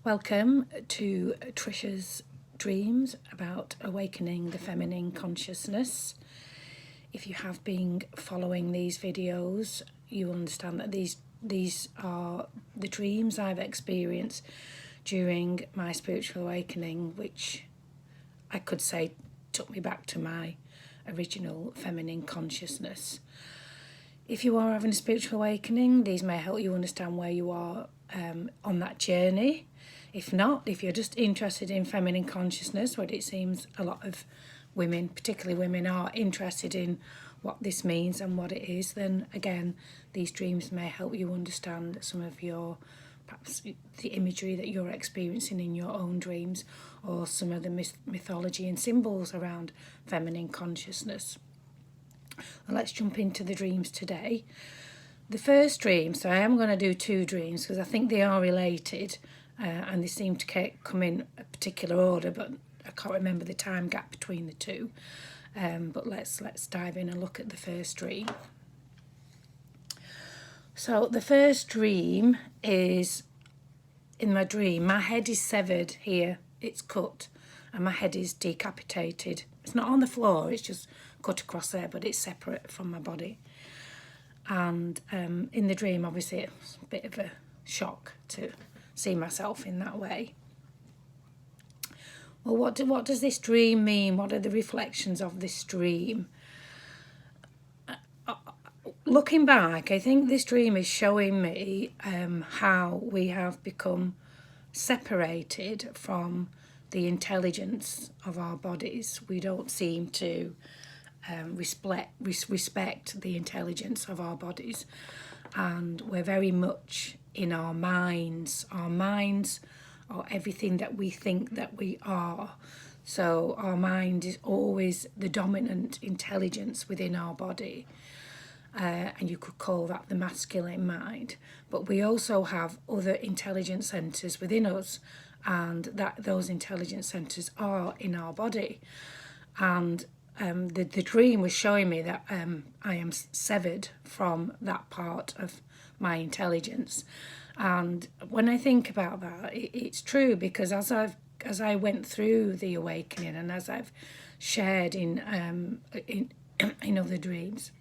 Welcome to Trisha's Dreams about awakening the feminine consciousness. If you have been following these videos, you understand that these are the dreams I've experienced during my spiritual awakening, which I could say took me back to my original feminine consciousness. If you are having a spiritual awakening, these may help you understand where you are on that journey. If not, if you're just interested in feminine consciousness, what it seems a lot of women, particularly women, are interested in what this means and what it is, then again, these dreams may help you understand some of your, perhaps the imagery that you're experiencing in your own dreams, or some of the mythology and symbols around feminine consciousness. Well, let's jump into the dreams today. The first dream, so I am going to do two dreams because I think they are related, and they seem to come in a particular order, but I can't remember the time gap between the two. But let's dive in and look at the first dream. So the first dream is, in my dream, my head is severed here, it's cut, and my head is decapitated. It's not on the floor, it's just cut across there, but it's separate from my body. And in the dream, obviously, it's a bit of a shock to see myself in that way. Well, what does this dream mean? What are the reflections of this dream? Looking back, I think this dream is showing me how we have become separated from the intelligence of our bodies. We don't seem to respect the intelligence of our bodies, and we're very much in our minds. Our minds are everything that we think that we are. So our mind is always the dominant intelligence within our body, and you could call that the masculine mind. But we also have other intelligence centres within us, and those intelligence centres are in our body. And the dream was showing me that I am severed from that part of my intelligence. And when I think about that, it's true, because as I went through the awakening, and as I've shared in other dreams,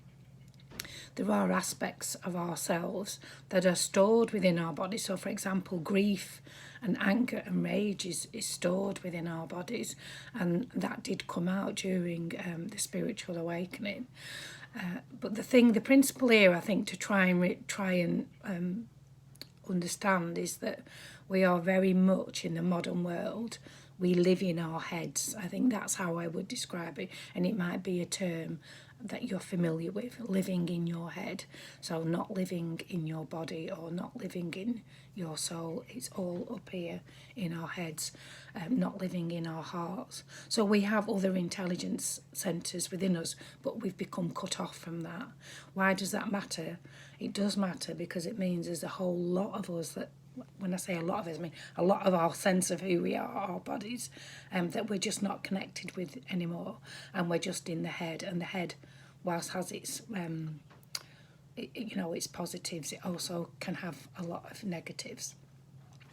there are aspects of ourselves that are stored within our body. So, for example, grief and anger and rage is stored within our bodies, and that did come out during the spiritual awakening. But the principle here, I think, to try and understand is that we are very much in the modern world. We live in our heads. I think that's how I would describe it, and it might be a term that you're familiar with, living in your head. So not living in your body or not living in your soul. It's all up here in our heads, not living in our hearts. So we have other intelligence centres within us, but we've become cut off from that. Why does that matter? It does matter because it means there's a whole lot of us that, when I say a lot of us, I mean a lot of our sense of who we are, our bodies, that we're just not connected with anymore, and we're just in the head. And the head, whilst has its its positives, it also can have a lot of negatives.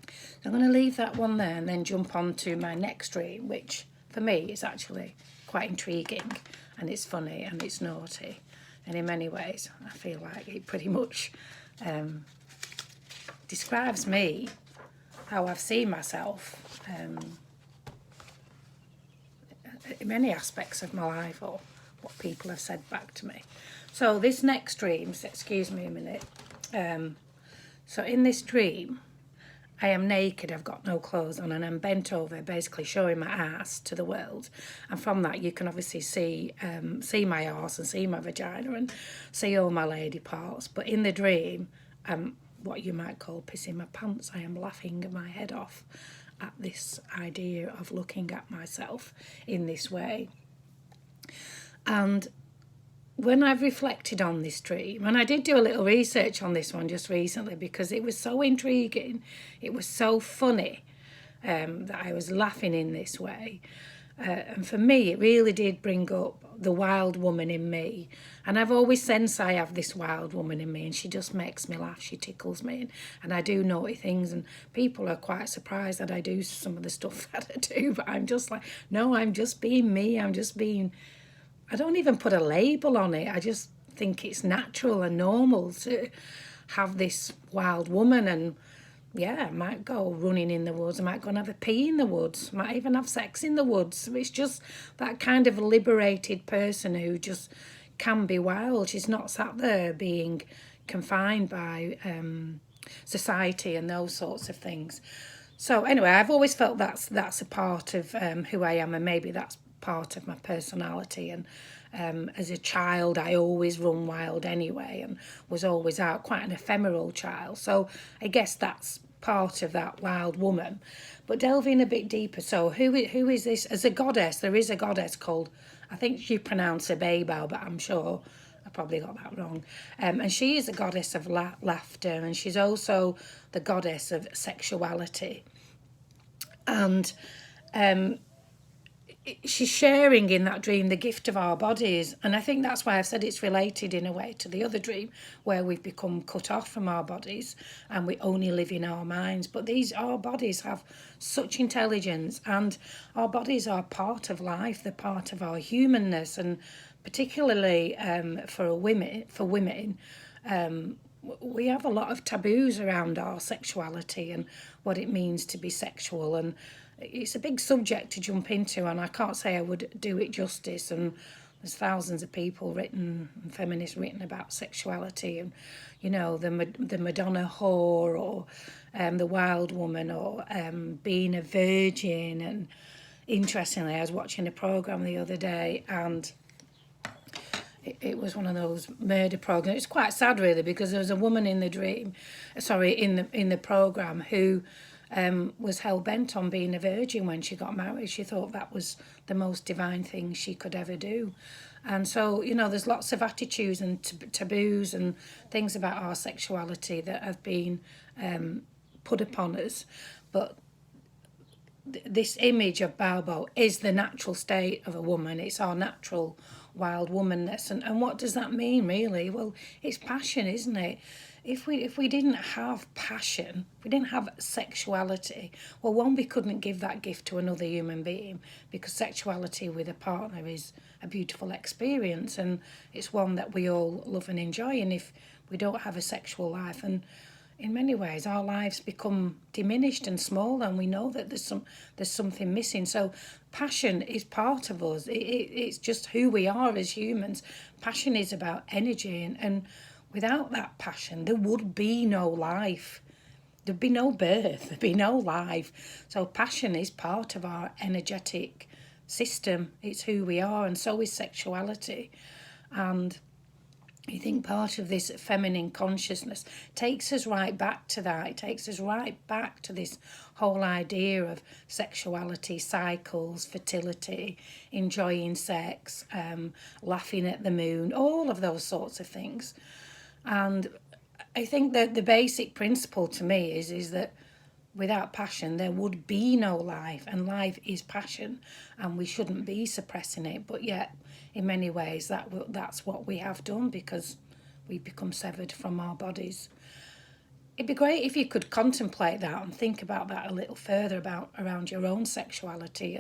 So I'm going to leave that one there and then jump on to my next dream, which for me is actually quite intriguing, and it's funny and it's naughty, and in many ways I feel like it pretty much describes me, how I've seen myself in many aspects of my life, or what people have said back to me. So this next dream, excuse me a minute, so in this dream I am naked, I've got no clothes on, and I'm bent over, basically showing my ass to the world. And from that you can obviously see my arse and see my vagina and see all my lady parts. But in the dream, what you might call pissing my pants. I am laughing my head off at this idea of looking at myself in this way. And when I've reflected on this dream, and I did do a little research on this one just recently because it was so intriguing, it was so funny that I was laughing in this way. And for me, it really did bring up the wild woman in me. And I've always sensed I have this wild woman in me, and she just makes me laugh. She tickles me, and I do naughty things, and people are quite surprised that I do some of the stuff that I do. But I'm just like, no, I'm just being me. I'm just being, I don't even put a label on it. I just think it's natural and normal to have this wild woman. And yeah, I might go running in the woods. I might go and have a pee in the woods. I might even have sex in the woods. It's just that kind of liberated person who just can be wild. She's not sat there being confined by society and those sorts of things. So anyway, I've always felt that's a part of who I am, and maybe that's part of my personality. And as a child, I always run wild anyway, and was always out, quite an ephemeral child. So I guess that's part of that wild woman. But delving a bit deeper, so who is this? As a goddess, there is a goddess called, I think you pronounce her Babel, but I'm sure I probably got that wrong. And she is the goddess of laughter, and she's also the goddess of sexuality. And she's sharing in that dream the gift of our bodies. And I think that's why I've said it's related in a way to the other dream, where we've become cut off from our bodies and we only live in our minds. But our bodies have such intelligence, and our bodies are part of life. They're part of our humanness, and particularly for women, we have a lot of taboos around our sexuality and what it means to be sexual. And it's a big subject to jump into, and I can't say I would do it justice. And there's thousands of people written, feminists written about sexuality, and you know, the Madonna whore, or the wild woman, or being a virgin. And interestingly, I was watching a program the other day, and it was one of those murder programs. It's quite sad, really, because there was a woman in the dream, in the program, who was hell-bent on being a virgin when she got married. She thought that was the most divine thing she could ever do. And so, you know, there's lots of attitudes and taboos and things about our sexuality that have been put upon us. But this image of Balbo is the natural state of a woman. It's our natural wild womanness. And what does that mean, really? Well, it's passion, isn't it? If we didn't have passion, if we didn't have sexuality, well, one, we couldn't give that gift to another human being, because sexuality with a partner is a beautiful experience, and it's one that we all love and enjoy. And if we don't have a sexual life, and in many ways our lives become diminished and small, and we know that there's something missing. So passion is part of us. It's just who we are as humans. Passion is about energy, and without that passion, there would be no life. There'd be no birth, there'd be no life. So passion is part of our energetic system. It's who we are, and so is sexuality. And I think part of this feminine consciousness takes us right back to that. It takes us right back to this whole idea of sexuality, cycles, fertility, enjoying sex, laughing at the moon, all of those sorts of things. And I think that the basic principle to me is that without passion, there would be no life, and life is passion, and we shouldn't be suppressing it. But yet, in many ways, that's what we have done, because we become severed from our bodies. It'd be great if you could contemplate that and think about that a little further, around your own sexuality.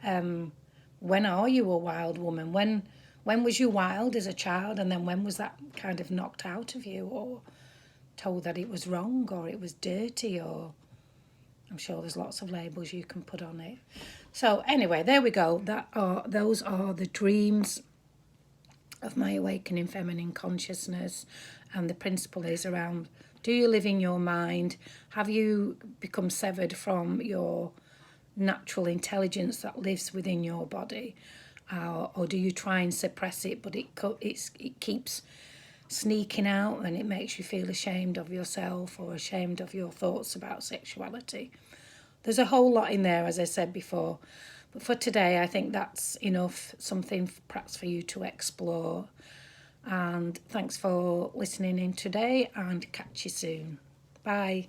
And when are you a wild woman? When was you wild as a child, and then when was that kind of knocked out of you, or told that it was wrong, or it was dirty, or I'm sure there's lots of labels you can put on it. So anyway, there we go. Those are the dreams of my awakening feminine consciousness. And the principle is around, do you live in your mind? Have you become severed from your natural intelligence that lives within your body? Or do you try and suppress it, but it keeps sneaking out, and it makes you feel ashamed of yourself or ashamed of your thoughts about sexuality? There's a whole lot in there, as I said before, but for today I think that's enough, something perhaps for you to explore. And thanks for listening in today, and catch you soon. Bye.